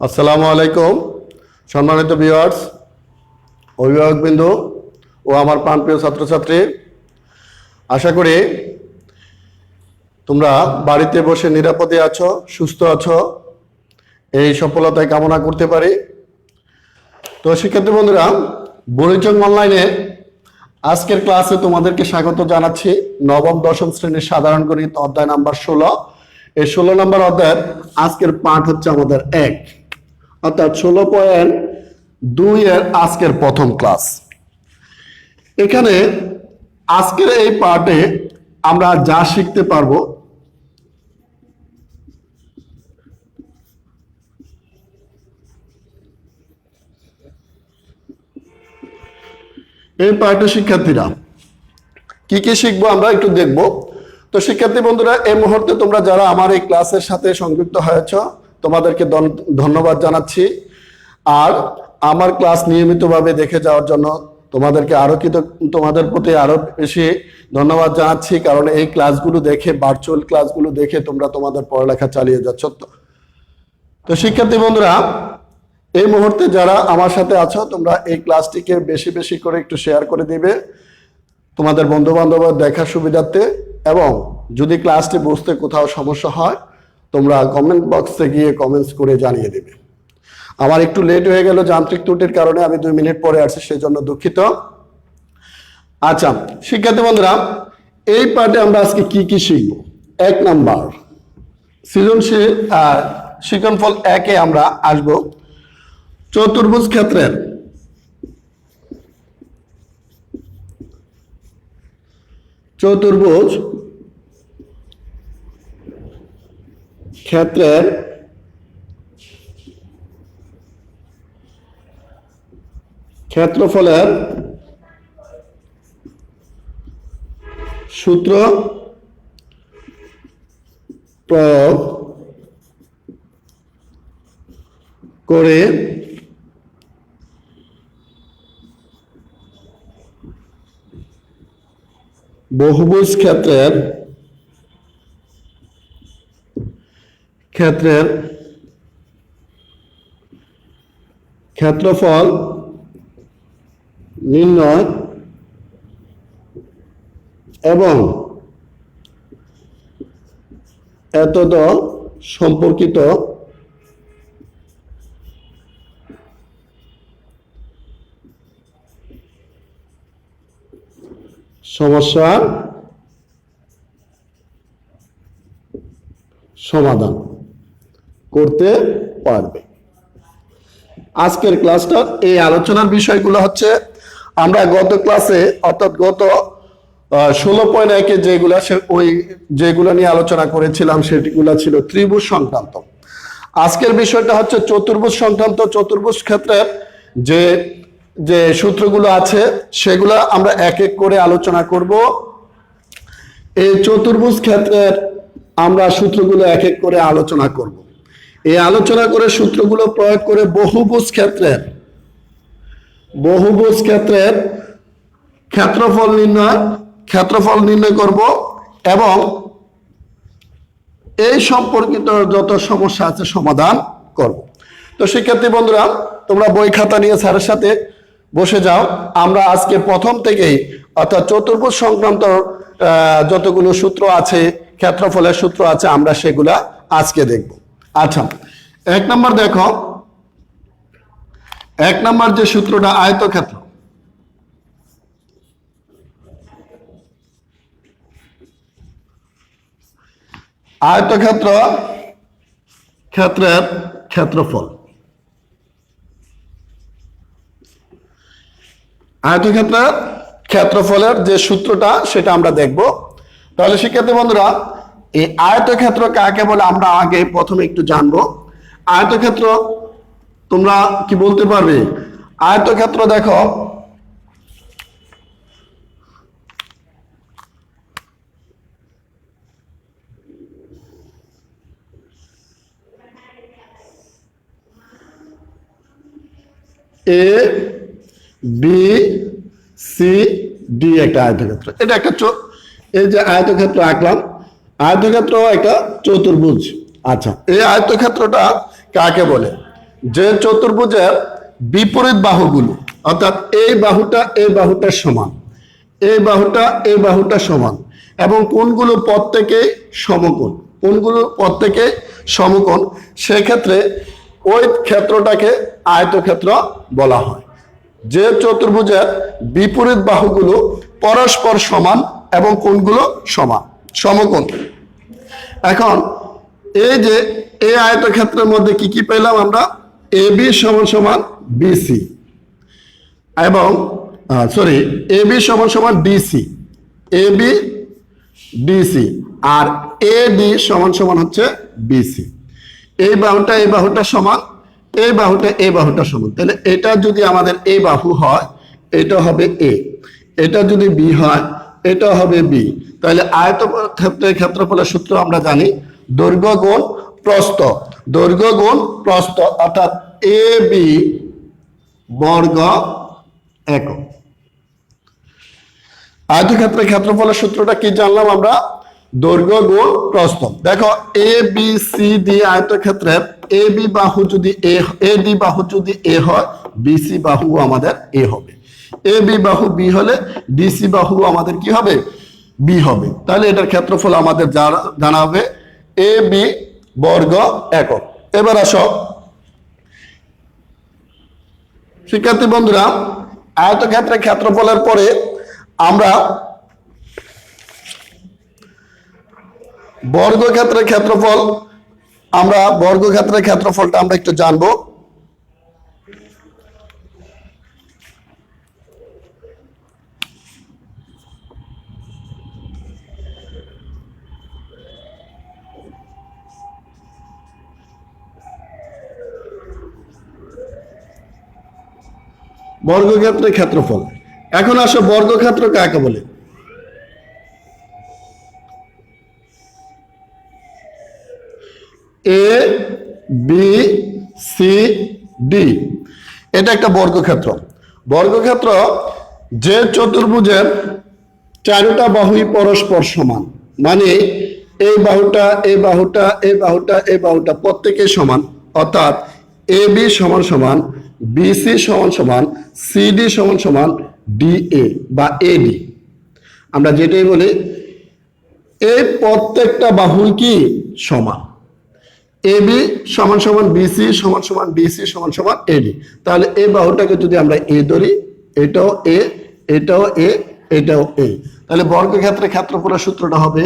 আসসালামু আলাইকুম সম্মানিত ভিউয়ার্স, অভিভাবকবৃন্দ ও আমার প্রাণপ্রিয় ছাত্রছাত্রী, আশা করি তোমরা বাড়িতে বসে নিরাপদে আছো, সুস্থ আছো, এই সফলতায় কামনা করতে পারি। তো শিক্ষার্থী বন্ধুরা, বরিচং অনলাইনে আজকের ক্লাসে তোমাদেরকে স্বাগত জানাচ্ছি। নবম দশম শ্রেণীর সাধারণ গণিত অধ্যায় নাম্বার 16। এই 16 নম্বর অধ্যায়ের আজকের পাঠ হচ্ছে আমাদের 1, অর্থাৎ 16.2 এর আজকের প্রথম ক্লাস। এখানে আজকের এই পাঠে আমরা যা শিখতে পারবো এই পাঠে শিক্ষার্থীরা কি কি শিখবো আমরা একটু দেখব। তো শিক্ষার্থী বন্ধুরা, এই মুহূর্তে তোমরা যারা আমার এই ক্লাসের সাথে সংযুক্ত হয়েছ তোমাদেরকে ধন্যবাদ জানাচ্ছি। আর আমার ক্লাস নিয়মিতভাবে দেখে যাওয়ার জন্য তোমাদেরকে তোমাদের প্রতি আরো বেশি ধন্যবাদ জানাচ্ছি, কারণ এই ক্লাসগুলো দেখে, ভার্চুয়াল ক্লাসগুলো দেখে তোমরা তোমাদের পড়ালেখা চালিয়ে যাচ্ছ। তো শিক্ষার্থী বন্ধুরা, এই মুহূর্তে যারা আমার সাথে আছো তোমরা এই ক্লাসটিকে বেশি বেশি করে একটু শেয়ার করে দিবে তোমাদের বন্ধু বান্ধব দেখার সুবিধার্থে, এবং যদি ক্লাসটি বুঝতে কোথাও সমস্যা হয় তোমরা কমেন্ট বক্সে গিয়ে কমেন্টস করে জানিয়ে দেবে। আমার একটু লেট হয়ে গেল যান্ত্রিক ত্রুটির কারণে, আমি 2 মিনিট পরে আসছি, সেই জন্য দুঃখিত। আচ্ছা শিক্ষার্থী বন্ধুরা, এই পাঠে আমরা আজকে কি কি শিখব। 1 নাম্বার সৃজনশীল শিক্ষণফল 1-এ আমরা আসব চতুর্ভুজ ক্ষেত্রের ক্ষেত্রফলের সূত্র প্রয়োগ করে বহুভুজ ক্ষেত্রের ক্ষেত্রফল নির্ণয় এবং এতদ সম্পর্কিত সমস্যার সমাধান করতে পারবে। আজকের ক্লাসটার এই আলোচনার বিষয়গুলো হচ্ছে, আমরা গত ক্লাসে অর্থাৎ গত 16.1-এ যেগুলো নিয়ে আলোচনা করেছিলাম সেগুলো ছিল ত্রিভুজ সংক্রান্ত। আজকের বিষয়টা হচ্ছে চতুর্ভুজ সংক্রান্ত। চতুর্ভুজ ক্ষেত্রের যে সূত্রগুলো আছে সেগুলো আমরা এক এক করে আলোচনা করব। এই চতুর্ভুজ ক্ষেত্রের আমরা সূত্রগুলো এক এক করে আলোচনা করব। এই আলোচনা করে সূত্রগুলো প্রয়োগ করে বহুভুজ ক্ষেত্রের ক্ষেত্রফল নির্ণয় করব এবং এই সম্পর্কিত যত সমস্যা আছে সমাধান করব। তো শিক্ষার্থী বন্ধুরা, তোমরা বই খাতা নিয়ে স্যারের সাথে বসে যাও। আমরা আজকে প্রথম থেকেই অর্থাৎ চতুর্ভুজ সংক্রান্ত যতগুলো সূত্র আছে, ক্ষেত্রফলের সূত্র আছে, আমরা সেগুলা আজকে দেখব। আচ্ছা 1 নাম্বার দেখো, 1 নাম্বার যে সূত্রটা আয়তক্ষেত্র। ক্ষেত্রের ক্ষেত্রফল। আয়তক্ষেত্রের ক্ষেত্রফলের যে সূত্রটা সেটা আমরা দেখব। তাহলে শিক্ষার্থী বন্ধুরা, এই আয়তক্ষেত্র কাকে বলে আমরা আগে প্রথমে একটু জানবো। আয়তক্ষেত্র তোমরা কি বলতে পারবে? আয়তক্ষেত্র দেখো, এ বি সি ডি একটা আয়তক্ষেত্র। এটা একটা এই যে আয়তক্ষেত্র আঁকলাম, আয়তক্ষেত্র একটা চতুর্ভুজ। আচ্ছা, এই আয়তক্ষেত্রটা কাকে বলে? যে চতুর্ভুজের বিপরীত বাহুগুলো, অর্থাৎ এই বাহুটা সমান, এই বাহুটা সমান, এবং কোণগুলো প্রত্যেকেই সমকোণ, সেক্ষেত্রে ওই ক্ষেত্রটাকে আয়তক্ষেত্র বলা হয়। যে চতুর্ভুজের বিপরীত বাহুগুলো পরস্পর সমান এবং কোণগুলো সমকোণ। এখন এই যে এই আয়তক্ষেত্রের মধ্যে কি পেলাম আমরা? এবি সমান সমান বিসি, এবং এবি সমান সমান ডিসি, এবি ডিসি, আর এডি সমান সমান হচ্ছে বিসি। এই বাহুটা সমান, এই বাহুটা সমান। তাহলে এটা যদি আমাদের এ বাহু হয়, এটা হবে এ, এটা যদি বি হয়, এটা হবে বি। তাহলে আয়তক্ষেত্রের ক্ষেত্রফলের সূত্র আমরা জানি, দৈর্ঘ্য গুণ প্রস্থ, অর্থাৎ এ বি বর্গ একক। আয়তক্ষেত্রের ক্ষেত্রফলের সূত্রটা কি জানলাম আমরা? দৈর্ঘ্য গুণ প্রস্থ। দেখো এ বি সি ডি আয়তক্ষেত্রের এ বি বাহু যদি এ ডি বাহু যদি এ হয়, বিসি বাহু আমাদের এ হবে। এ বি বাহু বি হলে ডিসি বাহু আমাদের কি হবে? বি হবে। তাহলে এটার ক্ষেত্রফল আমাদের জানা হবে এ বি বর্গ একক। এবার আসো শিক্ষার্থী বন্ধুরা, আয়তক্ষেত্রের ক্ষেত্রফলের পরে আমরা বর্গক্ষেত্রের ক্ষেত্রফলটা আমরা একটু জানবো। বর্গক্ষেত্রের ক্ষেত্রফল। এখন আসো বর্গক্ষেত্র কাকে বলে? এ বি সি ডি, এটা একটা বর্গক্ষেত্র। যে চতুর্ভুজের চারটা বাহুই পরস্পর সমান, মানে এই বাহুটা প্রত্যেকে সমান, অর্থাৎ এ বি সমান সমান বিসি সমান সমান সিডি সমান সমান ডিএ বা এডি। আমরা যেটাই বলি, এই প্রত্যেকটা বাহুই কি সমান। এবি সমান সমান বিসি সমান সমান ডিসি সমান সমান এডি। তাহলে এই বাহুটাকে যদি আমরা এ ধরি, এটাও এ, এটাও এ, এটাও এ। তাহলে বর্গক্ষেত্রের ক্ষেত্রফলের সূত্রটা হবে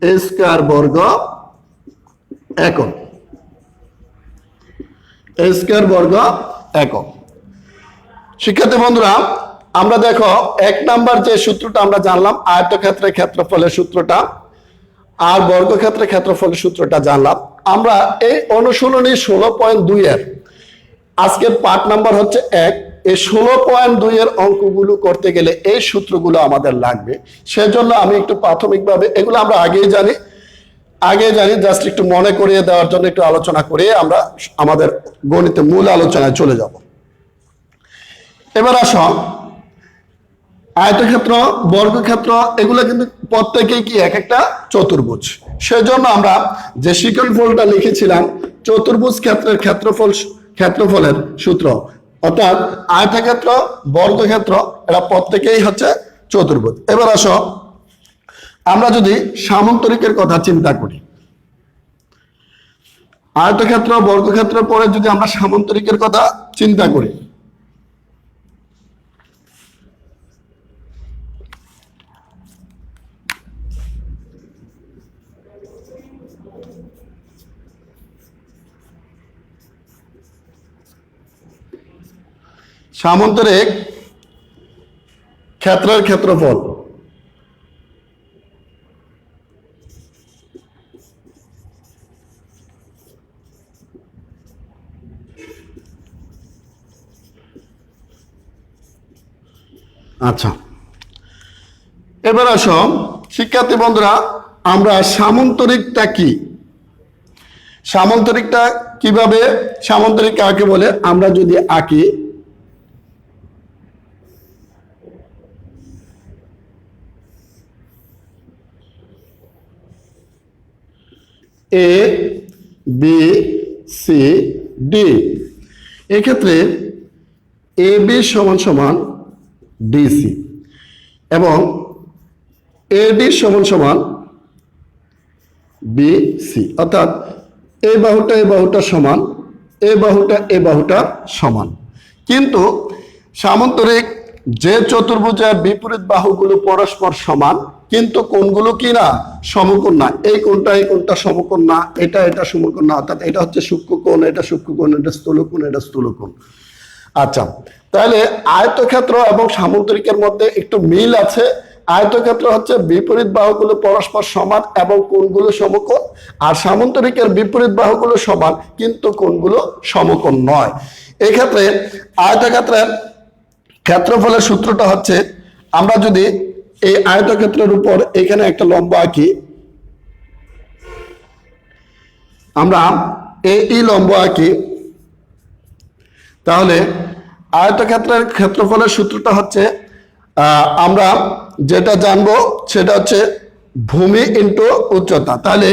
এ স্কয়ার বর্গ একক, এ স্কয়ার বর্গ একক। শিক্ষার্থী বন্ধুরা, আমরা দেখো 1 নাম্বার যে সূত্রটা আমরা জানলাম আয়তক্ষেত্রের ক্ষেত্রফলের সূত্রটা, আর বর্গক্ষেত্রের ক্ষেত্রফলের সূত্রটা জানলাম। আমরা এই অনুশীলনী 16.2 এর আজকের পার্ট নাম্বার হচ্ছে 1। এই 16.2 এর অঙ্কগুলো করতে গেলে এই সূত্রগুলো আমাদের লাগবে। সেজন্য আমি একটু প্রাথমিকভাবে, এগুলো আমরা আগেই জানি, জাস্ট একটু মনে করিয়ে দেওয়ার জন্য একটু আলোচনা করে আমরা আমাদের গণিতে মূল আলোচনায় চলে যাব। এবার আসো আয়তক্ষেত্র, বর্গক্ষেত্র, এগুলো কিন্তু প্রত্যেকেই কি এক একটা চতুর্ভুজ। সেজন্য আমরা যে শিক্ষণফলটা লিখেছিলাম চতুর্ভুজ ক্ষেত্রের ক্ষেত্রফলের সূত্র, অর্থাৎ আয়তক্ষেত্র, বর্গক্ষেত্র, এরা প্রত্যেকেই হচ্ছে চতুর্ভুজ। এবার আসো আমরা যদি সামান্তরিকের কথা চিন্তা করি, আয়তক্ষেত্র বর্গক্ষেত্রের পরে যদি আমরা সামান্তরিকের কথা চিন্তা করি, সামান্তরিক ক্ষেত্রের ক্ষেত্রফল আচ্ছা, এবার আসো শিক্ষার্থী বন্ধুরা, আমরা সামান্তরিকটা কি, সামান্তরিকটা কিভাবে, সামান্তরিক কাকে বলে আমরা যদি আঁকি, এ বি সি ডি, এক্ষেত্রে এ বি সমান সমান ডিসি এবং এডি সমান সমান বিসি, অর্থাৎ এই বাহুটা সমান, এই বাহুটা সমান। কিন্তু সামান্তরিক যে চতুর্ভুজের বিপরীত বাহুগুলো পরস্পর সমান, কিন্তু কোণগুলো কি না, সমকোণ না। এই কোণটা সমকোণ না, এটা সমকোণ না, অর্থাৎ এটা হচ্ছে সূক্ষ্মকোণ, এটা সূক্ষ্মকোণ, এটা স্থূলকোণ, এটা স্থূলকোণ। আচ্ছা, তাহলে আয়তক্ষেত্র এবং সামান্তরিকের মধ্যে একটু মিল আছে। আয়তক্ষেত্র হচ্ছে বিপরীত বাহুগুলো পরস্পর সমান এবং কোণগুলো সমকোণ, আর সামান্তরিকের বিপরীত বাহুগুলো সমান কিন্তু কোণগুলো সমকোণ নয়। এক্ষেত্রে আয়তক্ষেত্রের ক্ষেত্রফলের সূত্রটা হচ্ছে, আমরা যদি এই আয়তক্ষেত্রের উপর এখানে একটা লম্ব আঁকি, আমরা এই লম্ব আঁকি, তাহলে আয়তক্ষেত্রের ক্ষেত্রফলের সূত্রটা হচ্ছে, আমরা যেটা জানবো সেটা হচ্ছে ভূমি ইন্টু উচ্চতা। তাহলে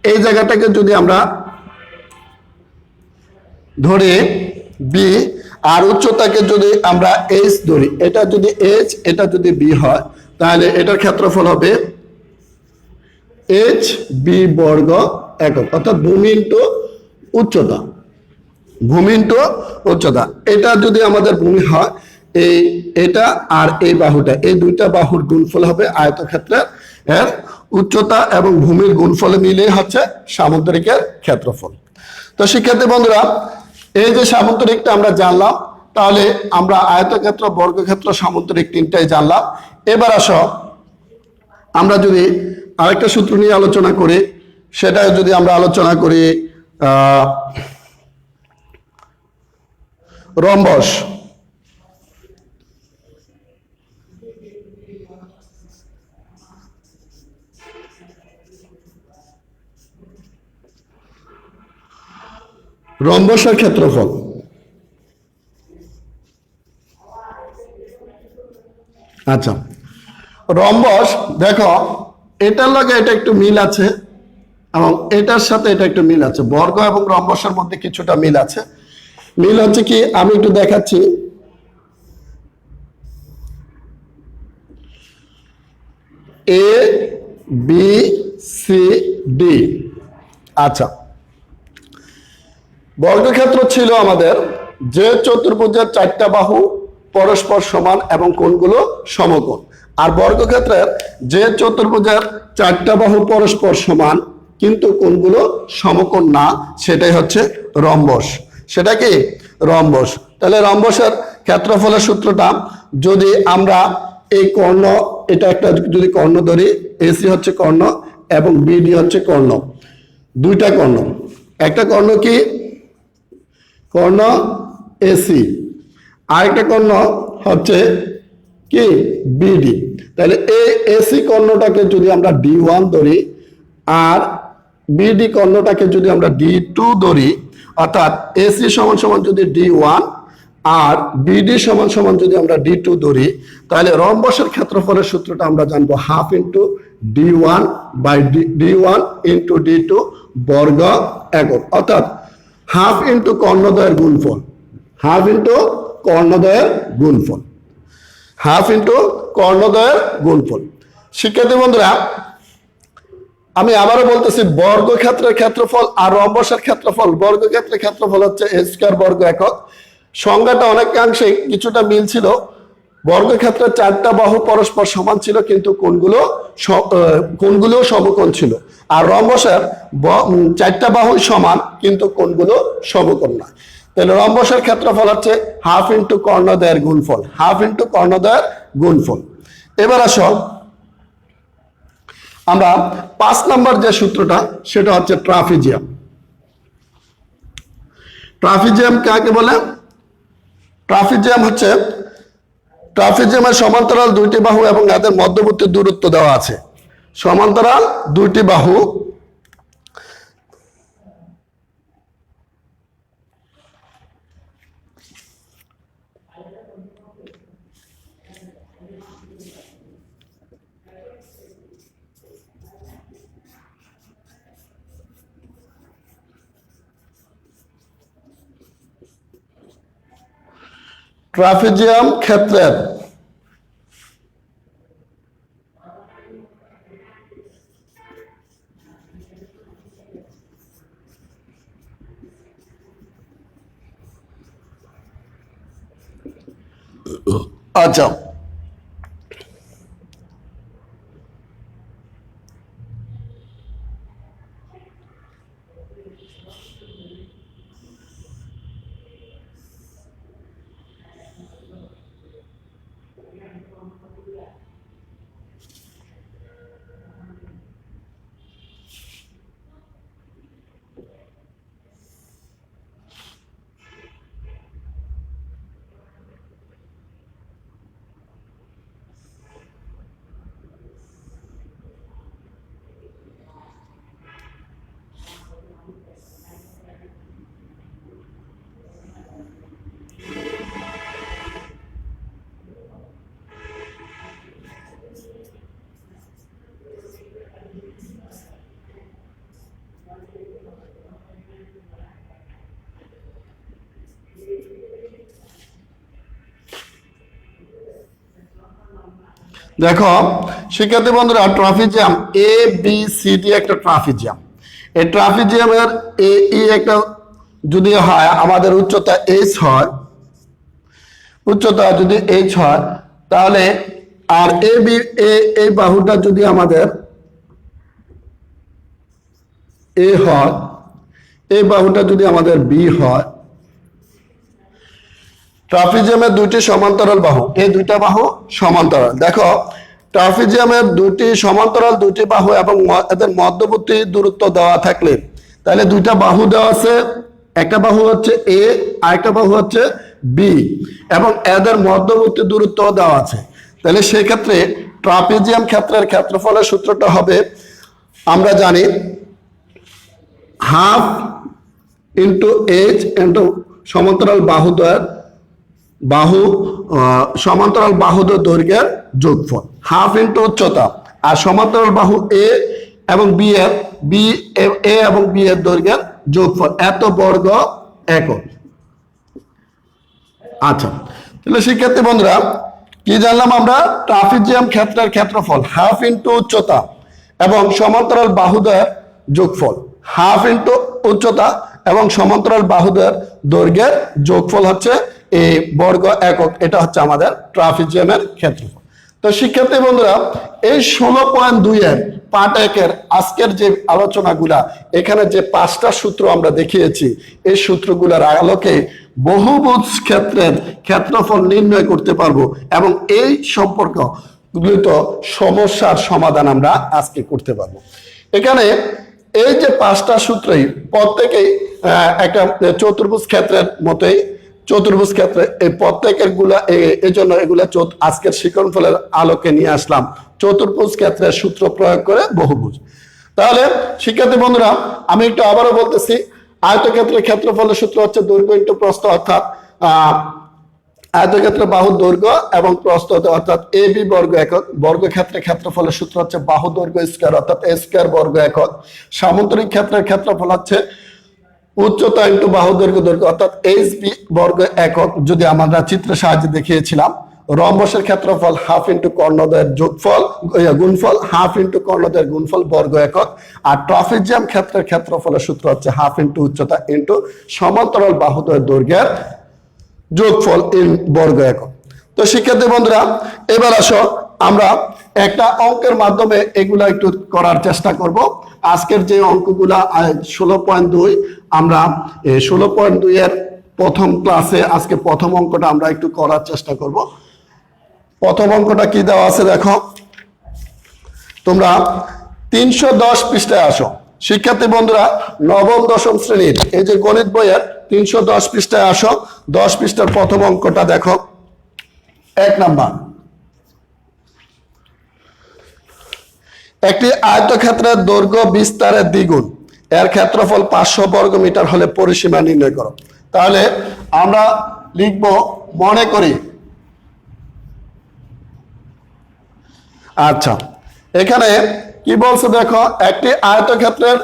এই জায়গাটাকে যদি আমরা ধরি বি, আর উচ্চতাকে যদি আমরা এইচ ধরি, এটা যদি এইচ, এটা যদি বি হয়, তাহলে এটার ক্ষেত্রফল হবে এইচ বি বর্গ একক, অর্থাৎ ভূমি ইন্টু উচ্চতা। ভূমি ইন্টু উচ্চতা, এটা যদি আমাদের ভূমি হয়, এটা আর এই বাহুটা, এই দুইটা বাহুর গুণফল হবে আয়তক্ষেত্রের এর উচ্চতা এবং ভূমির গুণফলে মিলে হচ্ছে সামান্তরিকের ক্ষেত্রফল। তো শিক্ষার্থী বন্ধুরা, এই যে সামান্তরিকটা আমরা জানলাম, তাহলে আমরা আয়তক্ষেত্র, বর্গক্ষেত্র, সামান্তরিক তিনটাই জানলাম। এবার আসো আমরা যদি আরেকটা সূত্র নিয়ে আলোচনা করি, সেটা যদি আমরা আলোচনা করি রম্বস। রম্বসের ক্ষেত্রফল, আচ্ছা রম্বস দেখো, এটার লগে এটা একটু মিল আছে এবং এটার সাথে এটা একটু মিল আছে। বর্গ এবং রম্বসের মধ্যে কিছুটা মিল আছে। মিল হচ্ছে কি, আমি একটু দেখাচ্ছি। A B C D. আচ্ছা, বর্গক্ষেত্র ছিল আমাদের যে চতুর্ভুজের চারটা বাহু পরস্পর সমান এবং কোণগুলো সমকোণ। আর বর্গক্ষেত্রের যে চতুর্ভুজের চারটা বাহু পরস্পর সমান কিন্তু কোণগুলো সমকোণ না, সেটাই হচ্ছে রম্বস। সেটা কি রম্বস। তাহলে রম্বসের ক্ষেত্রফলের সূত্রটা, যদি আমরা এই কর্ণ, এটা একটা যদি কর্ণ ধরি, এসি হচ্ছে কর্ণ এবং বিডি হচ্ছে কর্ণ, দুইটা কর্ণ। একটা কর্ণ কি, কর্ণ এসি, আরেকটা কর্ণ হচ্ছে কি বিডি। তাহলে এই এসি কর্ণটাকে যদি আমরা D1 ধরি আর বিডি কর্ণটাকে যদি আমরা D2 ধরি, অর্থাৎ এসি সমান সমান যদি D1 আর বিডি সমান সমান যদি আমরা D2 ধরি, তাহলে রম্বসের ক্ষেত্রফলের সূত্রটা আমরা জানবো half into D1 by D1 into D2 বর্গ একক, অর্থাৎ হাফ ইন্টু কর্ণদ্বয়ের গুণফল, হাফ ইন্টু কর্ণদ্বয়ের গুণফল, হাফ ইন্টু কর্ণদ্বয়ের গুণফল। শিক্ষার্থী বন্ধুরা, আমি আবারও বলতেছি, বর্গক্ষেত্রের ক্ষেত্রফল আর রম্বসের ক্ষেত্রফল, বর্গক্ষেত্রের ক্ষেত্রফল হচ্ছে এ স্কয়ার বর্গ একক। সংজ্ঞাটা অনেকাংশে কিছুটা মিল ছিল। বর্গক্ষেত্রের চারটা বাহু পরস্পর সমান ছিল কিন্তু কোণগুলো সমকোণ ছিল। আর রম্বসের চারটা বাহু সমান কিন্তু কোণগুলো সমকোণ না। তাহলে রম্বসের ক্ষেত্রফল হচ্ছে হাফ ইন্টু কর্ণদ্বয়ের গুণফল, হাফ ইন্টু কর্ণদ্বয়ের গুণফল। এবার আসো আমরা 5 নম্বর যে সূত্রটা, সেটা হচ্ছে ট্রাপিজিয়াম। ট্রাপিজিয়াম কাকে বলে? ট্রাপিজিয়াম হচ্ছে, ট্রাপিজিয়ামের সমান্তরাল দুইটি বাহু এবং এদের মধ্যবর্তী দূরত্ব দেওয়া আছে। সমান্তরাল দুইটি বাহু ট্রাপিজিয়াম ক্ষেত্রের আচ্ছা দেখো শিক্ষার্থী বন্ধুরা trapezium A B C D একটা ট্রাপিজিয়াম। এই ট্রাপিজিয়ামের ই একটা যদি হয়, আমাদের উচ্চতা এইচ হয়, উচ্চতা যদি এইচ হয়, তাহলে আর এ বি এই বাহুটা যদি আমাদের এ হয়, এই বাহুটা যদি আমাদের বি হয়, ট্রাপিজিয়ামের দুইটি সমান্তরাল বাহু, এই দুইটা বাহু সমান্তরাল। দেখো ট্রাপিজিয়ামের দুটি সমান্তরাল দুটি বাহু এবং এদের মধ্যবর্তী দূরত্ব দেওয়া থাকলে, তাহলে দুইটা বাহু দেওয়া আছে, একটা বাহু হচ্ছে এ আর একটা বাহু হচ্ছে বি, এবং এদের মধ্যবর্তী দূরত্ব দেওয়া আছে। তাহলে সেই ক্ষেত্রে ট্রাপিজিয়াম ক্ষেত্রের ক্ষেত্রফলের সূত্রটা হবে, আমরা জানি হাফ ইন্টু এইচ ইন্টু সমান্তরাল বাহুদ্বয়ের সমান্তরাল বাহুদ্বয় দৈর্ঘ্যের যোগফল, হাফ ইন্টু উচ্চতা, আর সমান্তরাল বাহু এ এবং বি এর এ এবং বি এর দৈর্ঘ্যের যোগফল, এত বর্গ একক। আচ্ছা, তাহলে শিক্ষার্থী বন্ধুরা কি জানলাম আমরা? ট্রাপিজিয়াম ক্ষেত্রের ক্ষেত্রফল হাফ ইন্টু উচ্চতা এবং সমান্তরাল বাহুদ্বয়ের যোগফল, হাফ ইন্টু উচ্চতা এবং সমান্তরাল বাহুদ্বয়ের দৈর্ঘ্যের যোগফল হচ্ছে এই বর্গ একক। এটা হচ্ছে আমাদের ট্রাপিজিয়ামের ক্ষেত্রফল। তো শিক্ষার্থী বন্ধুরা এই 16.2 এর পার্ট 1 এর আজকের যে আলোচনাগুলা, এখানে যে 5টা সূত্র আমরা দেখিয়েছি, এই সূত্রগুলোর আলোকে বহুভুজ ক্ষেত্রের ক্ষেত্রফল নির্ণয় করতে পারবো এবং এই সম্পর্কিত সমস্যার সমাধান আমরা আজকে করতে পারবো। এখানে এই যে 5টা সূত্রই প্রত্যেকেই একটা চতুর্ভুজ ক্ষেত্রের মতোই, চতুর্ভুজ ক্ষেত্রে এই প্রত্যেকের গুলা এই জন্য এগুলা আজকের শিক্ষণফলের আলোকে নিয়ে আসলাম চতুর্ভুজ ক্ষেত্রের সূত্র প্রয়োগ করে বহুভুজ। তাহলে শিক্ষার্থী বন্ধুরা আমি একটু আবারও বলতেছি, আয়তক্ষেত্রের ক্ষেত্রফলের সূত্র হচ্ছে দৈর্ঘ্য ইন্টু প্রস্থ, অর্থাৎ আয়তক্ষেত্রে বাহু দৈর্ঘ্য এবং প্রস্থ অর্থাৎ এ বি বর্গ একক। বর্গক্ষেত্রের ক্ষেত্রফলের সূত্র হচ্ছে বাহু দৈর্ঘ্য স্কয়ার অর্থাৎ এ স্কয়ার বর্গ একক। সামান্তরিক ক্ষেত্রের ক্ষেত্রফল হচ্ছে উচ্চতা ইন্টু বাহু দৈর্ঘ্য অর্থাৎ এইচ বি বর্গ একক, যদি আমরা চিত্রের সাহায্যে দেখিয়েছিলাম। রম্বসের ক্ষেত্রফল হাফ ইন্টু কর্ণদ্বয়ের যোগফল গুণফল, হাফ ইন্টু কর্ণদ্বয়ের গুণফল বর্গ একক। আর ট্রাপিজিয়াম ক্ষেত্রের ক্ষেত্রফলের সূত্র হচ্ছে হাফ ইন্টু উচ্চতা ইন্টু সমান্তরাল বাহুদ্বয়ের দৈর্ঘ্যের যোগফল ইন বর্গ একক। তো শিক্ষার্থী বন্ধুরা এবার আসো আমরা একটা অঙ্কের মাধ্যমে এগুলা একটু করার চেষ্টা করব। আজকের যে অঙ্কগুলা 16.2, আমরা 16.2 এর প্রথম ক্লাসে আজকে প্রথম অঙ্কটা আমরা একটু করার চেষ্টা করব। প্রথম অঙ্কটা কি দেওয়া আছে দেখো, তোমরা 310 পৃষ্ঠায় আসো। শিক্ষার্থী বন্ধুরা নবম দশম শ্রেণীর এই যে গণিত বইয়ের 310 পৃষ্ঠায় আসো। 10 পৃষ্ঠার প্রথম অঙ্কটা দেখো, 1 নাম্বার। একটি আয়তক্ষেত্রের দৈর্ঘ্য বিস্তারের দ্বিগুণ, এর ক্ষেত্রফল 500 বর্গ মিটার হলে পরিসীমা নির্ণয় করো। তাহলে আমরা লিখব, মনে করি, আচ্ছা এখানে কি বলছে দেখো, একটি আয়তক্ষেত্রের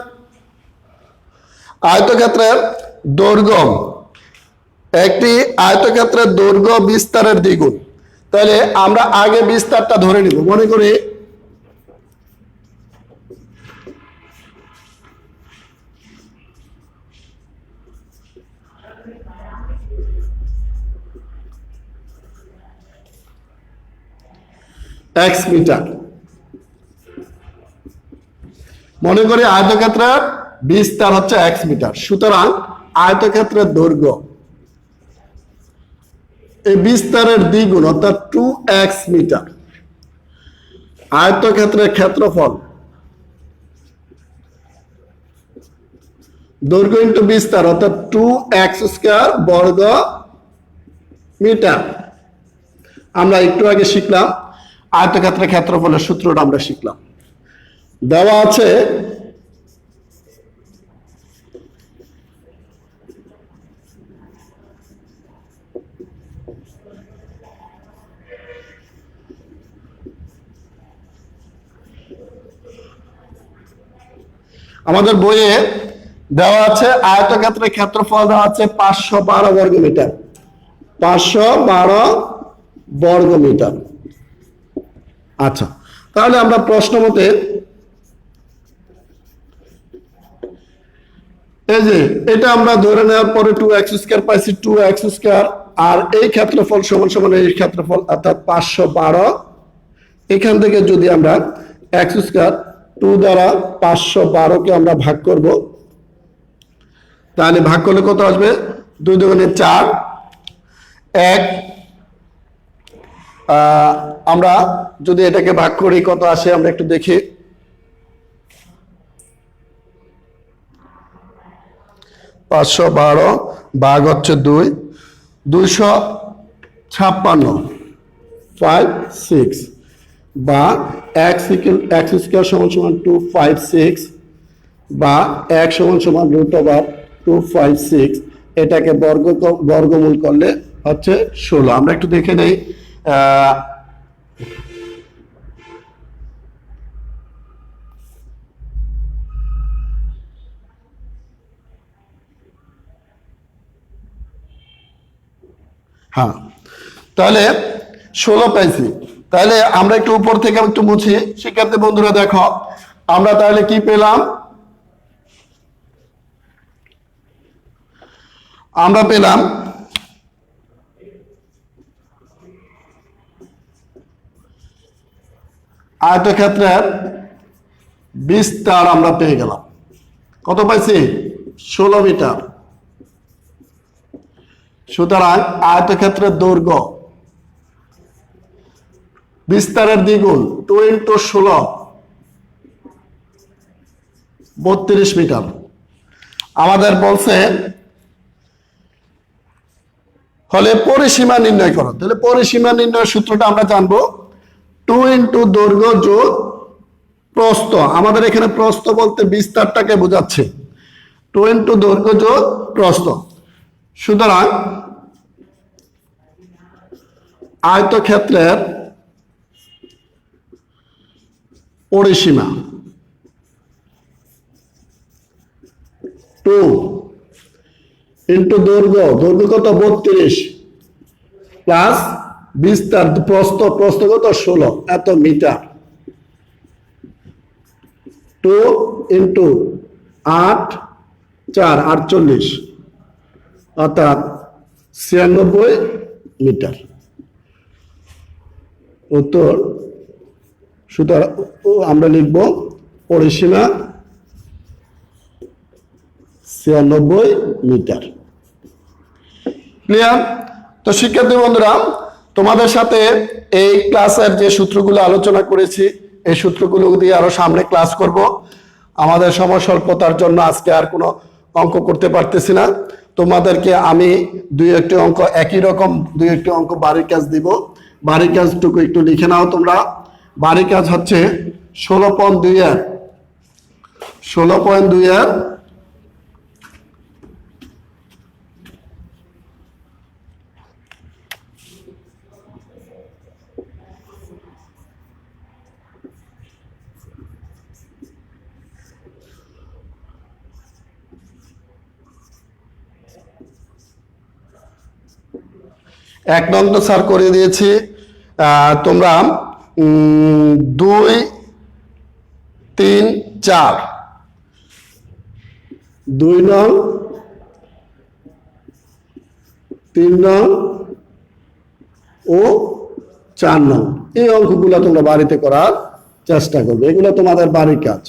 দৈর্ঘ্য একটি আয়তক্ষেত্রের দৈর্ঘ্য বিস্তারের দ্বিগুণ। তাহলে আমরা আগে বিস্তারটা ধরে নিব, মনে করি এক্স মিটার। মনে করি আয়তক্ষেত্রের বিস্তার হচ্ছে এক্স মিটার, সুতরাং আয়তক্ষেত্রের দৈর্ঘ্য এই বিস্তারের দ্বিগুণ অর্থাৎ 2x মিটার। আয়তক্ষেত্রের ক্ষেত্রফল দৈর্ঘ্য ইন্টু বিস্তার অর্থাৎ 2x স্কয়ার বর্গ মিটার। আমরা একটু আগে শিখলাম আয়তক্ষেত্রের ক্ষেত্রফলের সূত্রটা আমরা শিখলাম। দেওয়া আছে আমাদের বইয়ে দেওয়া আছে আয়তক্ষেত্রের ক্ষেত্রফল দেওয়া আছে 512 বর্গ মিটার। 512 বর্গ মিটার। আচ্ছা, তাহলে আমরা প্রশ্ন মতে এই যে এটা আমরা ধরে নেওয়ার পরে 2x স্কয়ার পাইছি, 2x স্কয়ার, আর এই ক্ষেত্রফল সমান সমান এই ক্ষেত্রফল অর্থাৎ 512। এখান থেকে যদি আমরা x স্কয়ার 2 দ্বারা 512 কে আমরা ভাগ করব, তাহলে ভাগ করলে কত আসবে? 2 দুগুণে 4। এক আমরা যদি এটাকে ভাগ করি কত আসে আমরা একটু দেখি। 512 ভাগ হচ্ছে 2, 256 5 6 বা x স্কয়ার সমান সমান 256 বা x সমান সমান √256। এটাকে বর্গমূল করলে হচ্ছে 16। আমরা একটু দেখে নেই হ্যাঁ, তাহলে 16 পাইছি। তাহলে আমরা একটু উপর থেকে একটু মুছি। শিক্ষার্থী বন্ধুরা দেখো আমরা তাহলে কি পেলাম? আমরা পেলাম আয়তক্ষেত্রের বিস্তার আমরা পেয়ে গেলাম। কত পাইছি? 16 মিটার। সুতরাং আয়তক্ষেত্রের দৈর্ঘ্য বিস্তারের দ্বিগুণ 2 × 16 32 মিটার। আমাদের বলছে হলে পরিসীমা নির্ণয় করো। তাহলে পরিসীমা নির্ণয়ের সূত্রটা আমরা জানবো 2 × দৈর্ঘ্য যোগ প্রস্থ। আমাদের এখানে প্রস্থ বলতে বিস্তারটাকে বোঝাচ্ছে। 2 × দৈর্ঘ্য যোগ প্রস্থ। সুতরাং আয়তক্ষেত্রের পরিসীমা 2 × দৈর্ঘ্য কত? 32 প্লাস বিস্তার প্রস্থ কত? 16 এত মিটার। 2 × 8 4 48 অর্থাৎ 96 মিটার উত্তর। সুতরাং আমরা লিখব পরিসীমা 96 মিটার। ক্লিয়ার? তো শিক্ষার্থী বন্ধুরা তোমাদের সাথে এই ক্লাসের যে সূত্রগুলো আলোচনা করেছি এই সূত্রগুলো দিয়ে আরো সামনে ক্লাস করব। আমাদের সময় স্বল্পতার জন্য আজকে আর কোনো অঙ্ক করতে পারতেছি না। তোমাদেরকে আমি একই রকম দুই একটি অঙ্ক বাড়ির কাজ দিব। বাড়ির কাজটুকু একটু লিখে নাও তোমরা। বাড়ির কাজ হচ্ছে 16.2 এর 1 নং তো স্যার করে দিয়েছি। তোমরা 2 3 4 2 নং 3 নং ও 4 নং এই অঙ্কগুলো তোমরা বাড়িতে করার চেষ্টা করবে, এগুলো তোমাদের বাড়ির কাজ।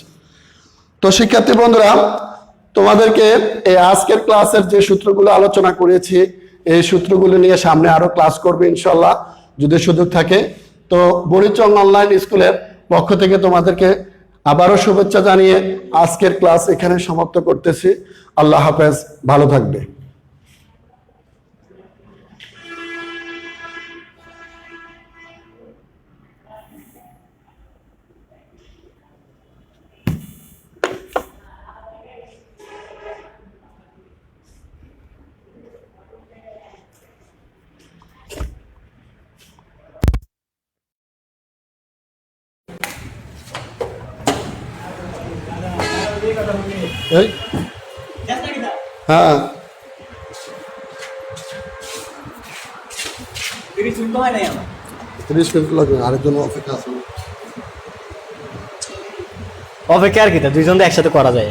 তো শিক্ষার্থী বন্ধুরা, তোমাদেরকে এই আজকের ক্লাসের যে সূত্রগুলো আলোচনা করেছি এই সূত্রগুলো নিয়ে সামনে আরো ক্লাস করবে ইনশাল্লাহ যদি সুযোগ থাকে। তো বনিচং অনলাইন স্কুলের পক্ষ থেকে তোমাদেরকে আবারও শুভেচ্ছা জানিয়ে আজকের ক্লাস এখানে সমাপ্ত করতেছি। আল্লাহ হাফেজ, ভালো থাকবে। এই হ্যাঁ 30 মিনিট লাগবে, আরেকজন অপেক্ষা আছে। অপেক্ষা আর কি, দুইজন তো একসাথে করা যায়।